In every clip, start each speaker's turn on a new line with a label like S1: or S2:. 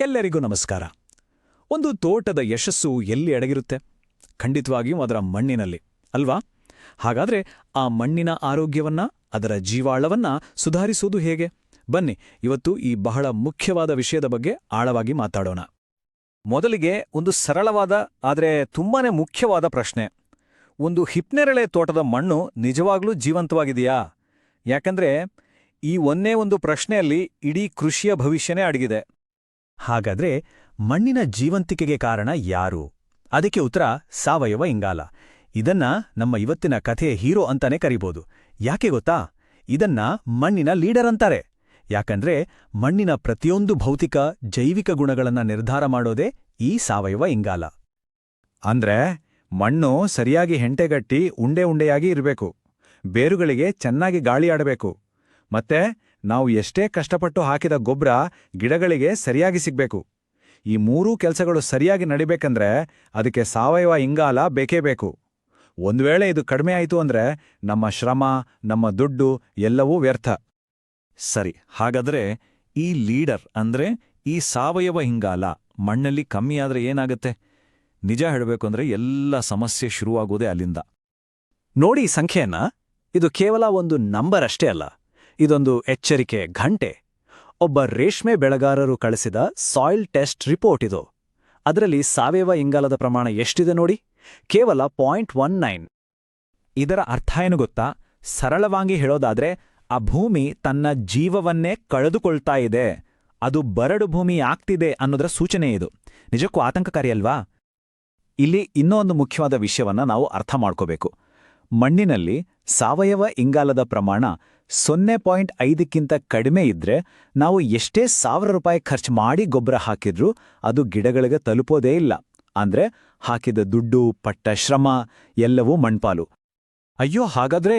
S1: ಎಲ್ಲರಿಗೂ ನಮಸ್ಕಾರ. ಒಂದು ತೋಟದ ಯಶಸ್ಸು ಎಲ್ಲಿ ಅಡಗಿರುತ್ತೆ? ಖಂಡಿತವಾಗಿಯೂ ಅದರ ಮಣ್ಣಿನಲ್ಲಿ, ಅಲ್ವಾ? ಹಾಗಾದ್ರೆ ಆ ಮಣ್ಣಿನ ಆರೋಗ್ಯವನ್ನ, ಅದರ ಜೀವಾಳವನ್ನ ಸುಧಾರಿಸೋದು ಹೇಗೆ? ಬನ್ನಿ, ಇವತ್ತು ಈ ಬಹಳ ಮುಖ್ಯವಾದ ವಿಷಯದ ಬಗ್ಗೆ ಆಳವಾಗಿ ಮಾತಾಡೋಣ. ಮೊದಲಿಗೆ ಒಂದು ಸರಳವಾದ ಆದರೆ ತುಂಬಾನೇ ಮುಖ್ಯವಾದ ಪ್ರಶ್ನೆ. ಒಂದು ಹಿಪ್ನೇರಳೆ ತೋಟದ ಮಣ್ಣು ನಿಜವಾಗ್ಲೂ ಜೀವಂತವಾಗಿದೆಯಾ? ಯಾಕಂದ್ರೆ ಈ ಒಂದೇ ಒಂದು ಪ್ರಶ್ನೆಯಲ್ಲಿ ಇಡೀ ಕೃಷಿಯ ಭವಿಷ್ಯನೇ ಅಡಗಿದೆ.
S2: ಹಾಗಾದ್ರೆ ಮಣ್ಣಿನ ಜೀವಂತಿಕೆಗೆ ಕಾರಣ ಯಾರು? ಅದಕ್ಕೆ ಉತ್ತರ ಸಾವಯವ ಇಂಗಾಲ. ಇದನ್ನ ನಮ್ಮ ಇವತ್ತಿನ ಕಥೆಯ ಹೀರೋ ಅಂತಾನೆ ಕರಿಬೋದು. ಯಾಕೆ ಗೊತ್ತಾ? ಇದನ್ನ ಮಣ್ಣಿನ ಲೀಡರ್ ಅಂತಾರೆ. ಯಾಕಂದ್ರೆ ಮಣ್ಣಿನ ಪ್ರತಿಯೊಂದು ಭೌತಿಕ, ಜೈವಿಕ ಗುಣಗಳನ್ನ ನಿರ್ಧಾರ ಮಾಡೋದೇ ಈ ಸಾವಯವ ಇಂಗಾಲ.
S3: ಅಂದ್ರೆ ಮಣ್ಣು ಸರಿಯಾಗಿ ಹೆಂಟೆಗಟ್ಟಿ ಉಂಡೆ ಉಂಡೆಯಾಗಿ ಇರಬೇಕು, ಬೇರುಗಳಿಗೆ ಚೆನ್ನಾಗಿ ಗಾಳಿ ಆಡಬೇಕು, ಮತ್ತೆ ನಾವು ಎಷ್ಟೇ ಕಷ್ಟಪಟ್ಟು ಹಾಕಿದ ಗೊಬ್ಬರ ಗಿಡಗಳಿಗೆ ಸರಿಯಾಗಿ ಸಿಗ್ಬೇಕು. ಈ ಮೂರೂ ಕೆಲಸಗಳು ಸರಿಯಾಗಿ ನಡಿಬೇಕಂದ್ರೆ ಅದಕ್ಕೆ ಸಾವಯವ ಇಂಗಾಲ ಬೇಕೇ ಬೇಕು. ಒಂದ್ವೇಳೆ ಇದು ಕಡಿಮೆ ಆಯಿತು ಅಂದ್ರೆ ನಮ್ಮ ಶ್ರಮ, ನಮ್ಮ ದುಡ್ಡು ಎಲ್ಲವೂ ವ್ಯರ್ಥ.
S1: ಸರಿ, ಹಾಗಾದ್ರೆ ಈ ಲೀಡರ್ ಅಂದ್ರೆ ಈ ಸಾವಯವ ಇಂಗಾಲ ಮಣ್ಣಲ್ಲಿ ಕಮ್ಮಿಯಾದ್ರೆ ಏನಾಗತ್ತೆ? ನಿಜ ಹೇಳಬೇಕು ಅಂದ್ರೆ ಎಲ್ಲ ಸಮಸ್ಯೆ ಶುರುವಾಗೋದೇ ಅಲ್ಲಿಂದ.
S2: ನೋಡಿ ಈ ಸಂಖ್ಯೆಯನ್ನ. ಇದು ಕೇವಲ ಒಂದು ನಂಬರ್ ಅಷ್ಟೇ ಅಲ್ಲ, ಇದೊಂದು ಎಚ್ಚರಿಕೆ ಘಂಟೆ. ಒಬ್ಬ ರೇಷ್ಮೆ ಬೆಳೆಗಾರರು ಕಳಿಸಿದ ಸಾಯಿಲ್ ಟೆಸ್ಟ್ ರಿಪೋರ್ಟ್ ಇದು. ಅದರಲ್ಲಿ ಸಾವಯವ ಇಂಗಾಲದ ಪ್ರಮಾಣ ಎಷ್ಟಿದೆ ನೋಡಿ, ಕೇವಲ 0.19.
S1: ಇದರ ಅರ್ಥ ಏನು ಗೊತ್ತಾ? ಸರಳವಾಗಿ ಹೇಳೋದಾದ್ರೆ ಆ ಭೂಮಿ ತನ್ನ ಜೀವವನ್ನೇ ಕಳೆದುಕೊಳ್ತಾ ಇದೆ, ಅದು ಬರಡು ಭೂಮಿ ಆಗ್ತಿದೆ ಅನ್ನೋದರ ಸೂಚನೆ ಇದು. ನಿಜಕ್ಕೂ ಆತಂಕಕಾರಿ ಅಲ್ವಾ?
S2: ಇಲ್ಲಿ ಇನ್ನೂ ಒಂದು ಮುಖ್ಯವಾದ ವಿಷಯವನ್ನ ನಾವು ಅರ್ಥ ಮಾಡ್ಕೋಬೇಕು. ಮಣ್ಣಿನಲ್ಲಿ ಸಾವಯವ ಇಂಗಾಲದ ಪ್ರಮಾಣ 0.5ಕ್ಕಿಂತ ಕಡಿಮೆ ಇದ್ರೆ ನಾವು ಎಷ್ಟೇ ₹1000 ಖರ್ಚು ಮಾಡಿ ಗೊಬ್ಬರ ಹಾಕಿದ್ರೂ ಅದು ಗಿಡಗಳಿಗೆ ತಲುಪೋದೇ ಇಲ್ಲ. ಅಂದ್ರೆ ಹಾಕಿದ ದುಡ್ಡು, ಪಟ್ಟ ಶ್ರಮ ಎಲ್ಲವೂ ಮಣ್ಪಾಲು.
S1: ಅಯ್ಯೋ, ಹಾಗಾದ್ರೆ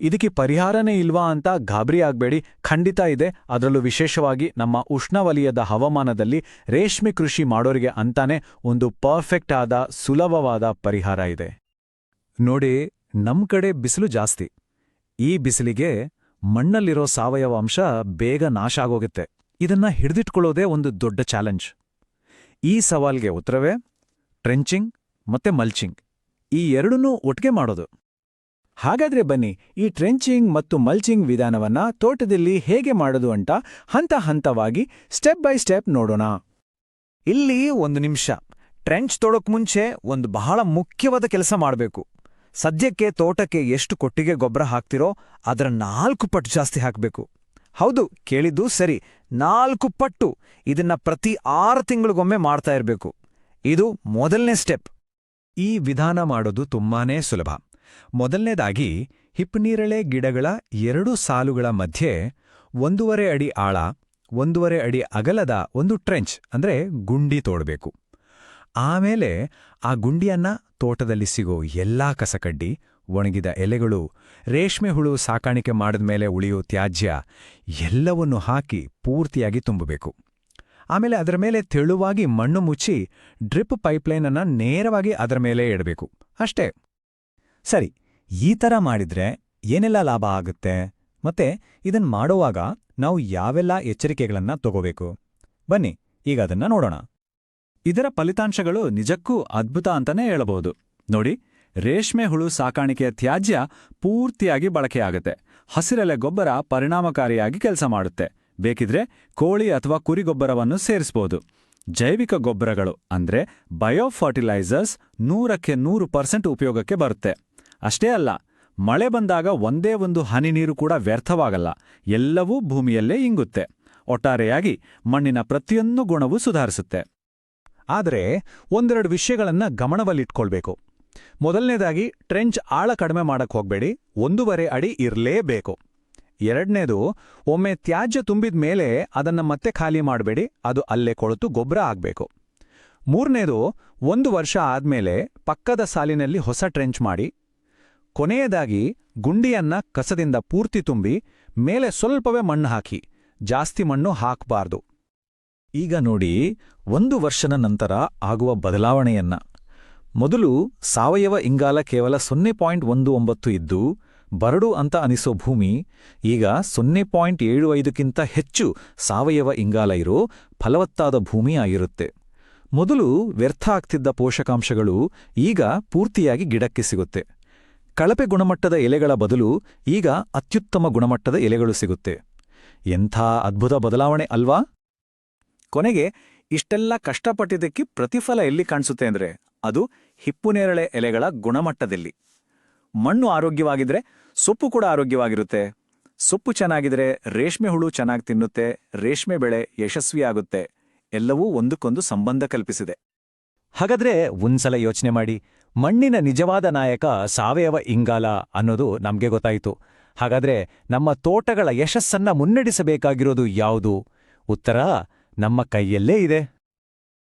S1: ಇದಕ್ಕೆ ಪರಿಹಾರನೇ ಇಲ್ವಾ ಅಂತ ಗಾಬರಿ ಆಗ್ಬೇಡಿ. ಖಂಡಿತ ಇದೆ. ಅದರಲ್ಲೂ ವಿಶೇಷವಾಗಿ ನಮ್ಮ ಉಷ್ಣವಲಯದ ಹವಾಮಾನದಲ್ಲಿ ರೇಷ್ಮೆ ಕೃಷಿ ಮಾಡೋರಿಗೆ ಅಂತಾನೆ ಒಂದು ಪರ್ಫೆಕ್ಟ್ ಆದ ಸುಲಭವಾದ ಪರಿಹಾರ ಇದೆ.
S2: ನೋಡಿ, ನಮ್ ಕಡೆ ಬಿಸಿಲು ಜಾಸ್ತಿ. ಈ ಬಿಸಿಲಿಗೆ ಮಣ್ಣಲ್ಲಿರೋ ಸಾವಯವ ಅಂಶ ಬೇಗ ನಾಶ ಆಗೋಗುತ್ತೆ. ಇದನ್ನ ಹಿಡಿದಿಟ್ಕೊಳ್ಳೋದೇ ಒಂದು ದೊಡ್ಡ ಚಾಲೆಂಜ್. ಈ ಸವಾಲ್ಗೆ ಉತ್ತರವೇ ಟ್ರೆಂಚಿಂಗ್ ಮತ್ತೆ ಮಲ್ಚಿಂಗ್. ಈ ಎರಡನ್ನೂ ಒಟ್ಟಿಗೆ ಮಾಡೋದು.
S1: ಹಾಗಾದ್ರೆ ಬನ್ನಿ, ಈ ಟ್ರೆಂಚಿಂಗ್ ಮತ್ತು ಮಲ್ಚಿಂಗ್ ವಿಧಾನವನ್ನ ತೋಟದಲ್ಲಿ ಹೇಗೆ ಮಾಡೋದು ಅಂತ ಹಂತ ಹಂತವಾಗಿ ಸ್ಟೆಪ್ ಬೈ ಸ್ಟೆಪ್ ನೋಡೋಣ. ಇಲ್ಲಿ ಒಂದು ನಿಮಿಷ. ಟ್ರೆಂಚ್ ತೊಡೋಕ್ ಮುಂಚೆ ಒಂದು ಬಹಳ ಮುಖ್ಯವಾದ ಕೆಲಸ ಮಾಡಬೇಕು. ಸದ್ಯಕ್ಕೆ ತೋಟಕ್ಕೆ ಎಷ್ಟು ಕೊಟ್ಟಿಗೆ ಗೊಬ್ಬರ ಹಾಕ್ತಿರೋ ಅದರ 4 ಪಟ್ಟು ಜಾಸ್ತಿ ಹಾಕಬೇಕು. ಹೌದು, ಕೇಳಿದ್ದು ಸರಿ, 4 ಪಟ್ಟು. ಇದನ್ನ ಪ್ರತಿ 6 ತಿಂಗಳಿಗೊಮ್ಮೆ ಮಾಡ್ತಾ ಇರಬೇಕು. ಇದು ಮೊದಲನೇ ಸ್ಟೆಪ್.
S3: ಈ ವಿಧಾನ ಮಾಡೋದು ತುಂಬಾನೇ ಸುಲಭ. ಮೊದಲನೇದಾಗಿ ಹಿಪ್ಪನೇರಳೆ ಗಿಡಗಳ 2 ಸಾಲುಗಳ ಮಧ್ಯೆ 1.5 ಅಡಿ ಆಳ, 1.5 ಅಡಿ ಅಗಲದ ಒಂದು ಟ್ರೆಂಚ್ ಅಂದ್ರೆ ಗುಂಡಿ ತೋಡಬೇಕು. ಆಮೇಲೆ ಆ ಗುಂಡಿಯನ್ನ ತೋಟದಲ್ಲಿ ಸಿಗೋ ಎಲ್ಲಾ ಕಸಕಡ್ಡಿ, ಒಣಗಿದ ಎಲೆಗಳು, ರೇಷ್ಮೆ ಹುಳು ಸಾಕಾಣಿಕೆ ಮಾಡಿದ್ಮೇಲೆ ಉಳಿಯೋ ತ್ಯಾಜ್ಯ ಎಲ್ಲವನ್ನೂ ಹಾಕಿ ಪೂರ್ತಿಯಾಗಿ ತುಂಬಬೇಕು. ಆಮೇಲೆ ಅದರ ಮೇಲೆ ತೆಳುವಾಗಿ ಮಣ್ಣು ಮುಚ್ಚಿ ಡ್ರಿಪ್ ಪೈಪ್ಲೈನ್ ಅನ್ನ ನೇರವಾಗಿ ಅದರ ಮೇಲೆ ಇಡಬೇಕು. ಅಷ್ಟೇ.
S2: ಸರಿ, ಈ ಥರ ಮಾಡಿದ್ರೆ ಏನೆಲ್ಲ ಲಾಭ ಆಗುತ್ತೆ? ಮತ್ತೆ ಇದನ್ ಮಾಡೋವಾಗ ನಾವು ಯಾವೆಲ್ಲ ಎಚ್ಚರಿಕೆಗಳನ್ನ ತಗೋಬೇಕು? ಬನ್ನಿ, ಈಗ ಅದನ್ನ ನೋಡೋಣ.
S1: ಇದರ ಫಲಿತಾಂಶಗಳು ನಿಜಕ್ಕೂ ಅದ್ಭುತ ಅಂತಾನೆ ಹೇಳಬಹುದು. ನೋಡಿ, ರೇಷ್ಮೆ ಹುಳು ಸಾಕಾಣಿಕೆಯ ತ್ಯಾಜ್ಯ ಪೂರ್ತಿಯಾಗಿ ಬಳಕೆಯಾಗುತ್ತೆ. ಹಸಿರೆಲೆ ಗೊಬ್ಬರ ಪರಿಣಾಮಕಾರಿಯಾಗಿ ಕೆಲಸ ಮಾಡುತ್ತೆ. ಬೇಕಿದ್ರೆ ಕೋಳಿ ಅಥವಾ ಕುರಿ ಗೊಬ್ಬರವನ್ನು ಸೇರಿಸಬಹುದು. ಜೈವಿಕ ಗೊಬ್ಬರಗಳು ಅಂದ್ರೆ ಬಯೋಫರ್ಟಿಲೈಸರ್ಸ್ 100ಕ್ಕೆ 100% ಉಪಯೋಗಕ್ಕೆ ಬರುತ್ತೆ. ಅಷ್ಟೇ ಅಲ್ಲ, ಮಳೆ ಬಂದಾಗ ಒಂದೇ ಒಂದು ಹನಿ ನೀರು ಕೂಡ ವ್ಯರ್ಥವಾಗಲ್ಲ. ಎಲ್ಲವೂ ಭೂಮಿಯಲ್ಲೇ ಇಂಗುತ್ತೆ. ಒಟ್ಟಾರೆಯಾಗಿ ಮಣ್ಣಿನ ಪ್ರತಿಯೊಂದು ಗುಣವೂ ಸುಧಾರಿಸುತ್ತೆ.
S2: ಆದರೆ ಒಂದೆರಡು ವಿಷಯಗಳನ್ನ ಗಮನದಲ್ಲಿಟ್ಕೊಳ್ಬೇಕು. ಮೊದಲನೇದಾಗಿ, ಟ್ರೆಂಚ್ ಆಳ ಕಡಿಮೆ ಮಾಡಕ್ ಹೋಗ್ಬೇಡಿ. 1.5 ಅಡಿ ಇರಲೇಬೇಕು. ಎರಡನೇದು, ಒಮ್ಮೆ ತ್ಯಾಜ್ಯ ತುಂಬಿದ ಮೇಲೆ ಅದನ್ನ ಮತ್ತೆ ಖಾಲಿ ಮಾಡಬೇಡಿ, ಅದು ಅಲ್ಲೇ ಕೊಳೆತು ಗೊಬ್ಬರ ಆಗ್ಬೇಕು. ಮೂರನೇದು, 1 ವರ್ಷ ಆದ್ಮೇಲೆ ಪಕ್ಕದ ಸಾಲಿನಲ್ಲಿ ಹೊಸ ಟ್ರೆಂಚ್ ಮಾಡಿ. ಕೊನೆಯದಾಗಿ, ಗುಂಡಿಯನ್ನ ಕಸದಿಂದ ಪೂರ್ತಿ ತುಂಬಿ ಮೇಲೆ ಸ್ವಲ್ಪವೇ ಮಣ್ಣು ಹಾಕಿ, ಜಾಸ್ತಿ ಮಣ್ಣು ಹಾಕಬಾರ್ದು.
S1: ಈಗ ನೋಡಿ, 1 ವರ್ಷದ ನಂತರ ಆಗುವ ಬದಲಾವಣೆಯನ್ನ. ಮೊದಲು ಸಾವಯವ ಇಂಗಾಲ ಕೇವಲ 0.19 ಇದ್ದು
S2: ಬರಡು ಅಂತ ಅನಿಸೋ ಭೂಮಿ ಈಗ 0.75ಕ್ಕಿಂತ ಹೆಚ್ಚು ಸಾವಯವ ಇಂಗಾಲ ಇರೋ ಫಲವತ್ತಾದ ಭೂಮಿ ಆಗಿರುತ್ತೆ. ಮೊದಲು ವ್ಯರ್ಥ ಆಗ್ತಿದ್ದ ಪೋಷಕಾಂಶಗಳು ಈಗ ಪೂರ್ತಿಯಾಗಿ ಗಿಡಕ್ಕೆ ಸಿಗುತ್ತೆ. ಕಳಪೆ ಗುಣಮಟ್ಟದ ಎಲೆಗಳ ಬದಲು ಈಗ ಅತ್ಯುತ್ತಮ ಗುಣಮಟ್ಟದ ಎಲೆಗಳು ಸಿಗುತ್ತೆ. ಎಂಥ ಅದ್ಭುತ ಬದಲಾವಣೆ ಅಲ್ವಾ? ಕೊನೆಗೆ ಇಷ್ಟೆಲ್ಲ ಕಷ್ಟಪಟ್ಟಿದ್ದಕ್ಕೆ ಪ್ರತಿಫಲ ಎಲ್ಲಿ ಕಾಣಿಸುತ್ತೆ ಅಂದ್ರೆ ಅದು ಹಿಪ್ಪುನೇರಳೆ ಎಲೆಗಳ ಗುಣಮಟ್ಟದಲ್ಲಿ. ಮಣ್ಣು ಆರೋಗ್ಯವಾಗಿದ್ರೆ ಸೊಪ್ಪು ಕೂಡ ಆರೋಗ್ಯವಾಗಿರುತ್ತೆ. ಸೊಪ್ಪು ಚೆನ್ನಾಗಿದ್ರೆ ರೇಷ್ಮೆ ಹುಳು ಚೆನ್ನಾಗಿ ತಿನ್ನುತ್ತೆ, ರೇಷ್ಮೆ ಬೆಳೆ ಯಶಸ್ವಿಯಾಗುತ್ತೆ. ಎಲ್ಲವೂ ಒಂದಕ್ಕೊಂದು ಸಂಬಂಧ ಕಲ್ಪಿಸಿದೆ.
S3: ಹಾಗಾದ್ರೆ ಒಂದ್ಸಲ ಯೋಚನೆ ಮಾಡಿ, ಮಣ್ಣಿನ ನಿಜವಾದ ನಾಯಕ ಸಾವಯವ ಇಂಗಾಲ ಅನ್ನೋದು ನಮ್ಗೆ ಗೊತ್ತಾಯಿತು. ಹಾಗಾದ್ರೆ ನಮ್ಮ ತೋಟಗಳ ಯಶಸ್ಸನ್ನ ಮುನ್ನಡೆಸಬೇಕಾಗಿರೋದು ಯಾವುದು? ಉತ್ತರ ನಮ್ಮ ಕೈಯಲ್ಲೇ ಇದೆ.